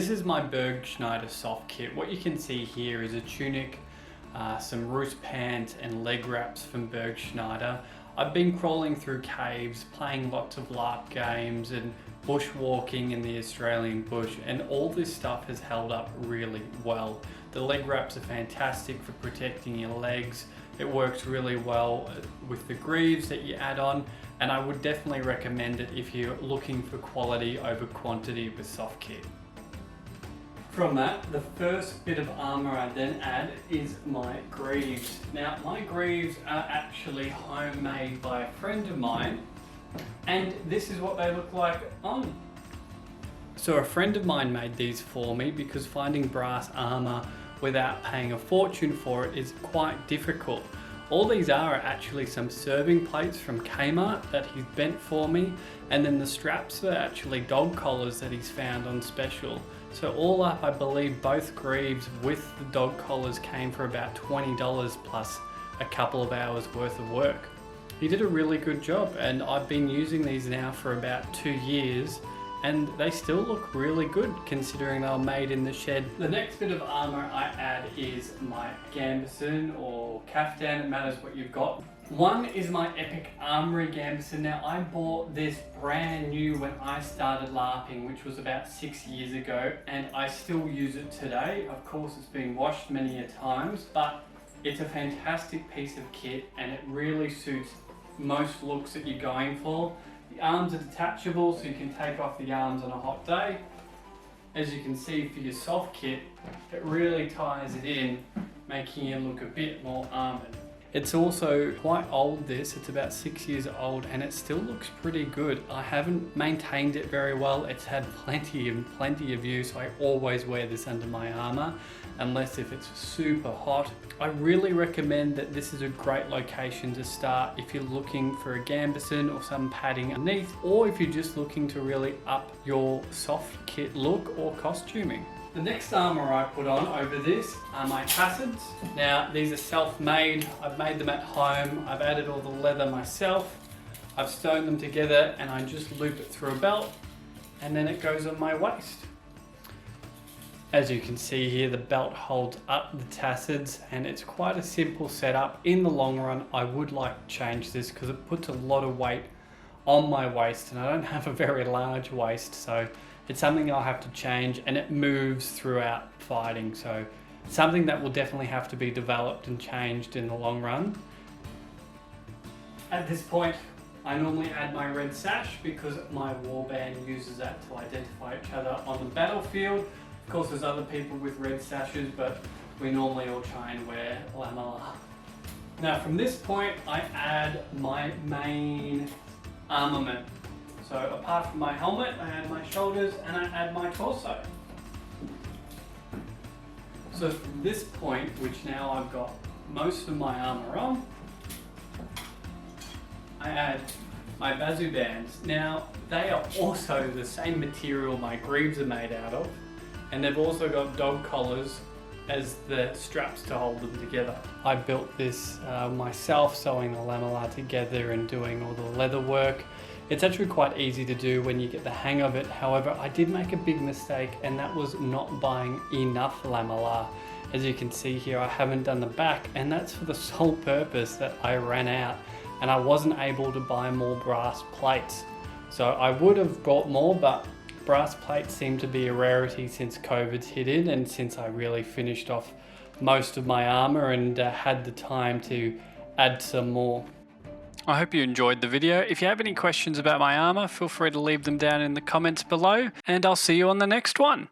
This is my Bergschneider soft kit. What you can see here is a tunic, some roost pants and leg wraps from Bergschneider. I've been crawling through caves, playing lots of Larp games and bushwalking in the Australian bush, and all this stuff has held up really well. The leg wraps are fantastic for protecting your legs. It works really well with the greaves that you add on, and I would definitely recommend it if you're looking for quality over quantity with soft kit. From that, the first bit of armour I then add is my greaves. Now, my greaves are actually homemade by a friend of mine, and this is what they look like on. So a friend of mine made these for me because finding brass armour without paying a fortune for it is quite difficult. All these are actually some serving plates from Kmart that he's bent for me, and then the straps are actually dog collars that he's found on special. So all up, I believe both greaves with the dog collars came for about $20 plus a couple of hours worth of work. He did a really good job, and I've been using these now for about 2 years, and they still look really good considering they were made in the shed. The next bit of armour I add is my Gambeson or caftan, it matters what you've got. One is my Epic Armory Gambeson. Now, I bought this brand new when I started LARPing, which was about 6 years ago, and I still use it today. Of course, it's been washed many a times, but it's a fantastic piece of kit and it really suits most looks that you're going for. The arms are detachable, so you can take off the arms on a hot day. As you can see for your soft kit, it really ties it in, making it look a bit more armoured. It's also quite old, it's about 6 years old, and it still looks pretty good. I haven't maintained it very well. It's had plenty of use. I always wear this under my armour, unless if it's super hot. I really recommend that this is a great location to start if you're looking for a Gambeson or some padding underneath, or if you're just looking to really up your soft kit look or costuming. The next armour I put on over this are my Tassets. Now, these are self-made. I've made them at home. I've added all the leather myself. I've sewn them together and I just loop it through a belt and then it goes on my waist. As you can see here, the belt holds up the Tassets and it's quite a simple setup. In the long run, I would like to change this because it puts a lot of weight on my waist and I don't have a very large waist, so it's something I'll have to change, and it moves throughout fighting, so it's something that will definitely have to be developed and changed in the long run. At this point, I normally add my red sash because my warband uses that to identify each other on the battlefield. Of course, there's other people with red sashes, but we normally all try and wear Lamellar. Now, from this point, I add my main armament. So apart from my helmet, I add my shoulders and I add my torso. So from this point, which now I've got most of my armour on, I add my Bazubands. Now, they are also the same material my greaves are made out of, and they've also got dog collars as the straps to hold them together. I built this myself, sewing the Lamellar together and doing all the leather work. It's actually quite easy to do when you get the hang of it. However, I did make a big mistake, and that was not buying enough Lamellar. As you can see here, I haven't done the back, and that's for the sole purpose that I ran out and I wasn't able to buy more brass plates. So I would have bought more, but brass plates seem to be a rarity since COVID's hit in, and since I really finished off most of my armour and had the time to add some more. I hope you enjoyed the video. If you have any questions about my armour, feel free to leave them down in the comments below, and I'll see you on the next one.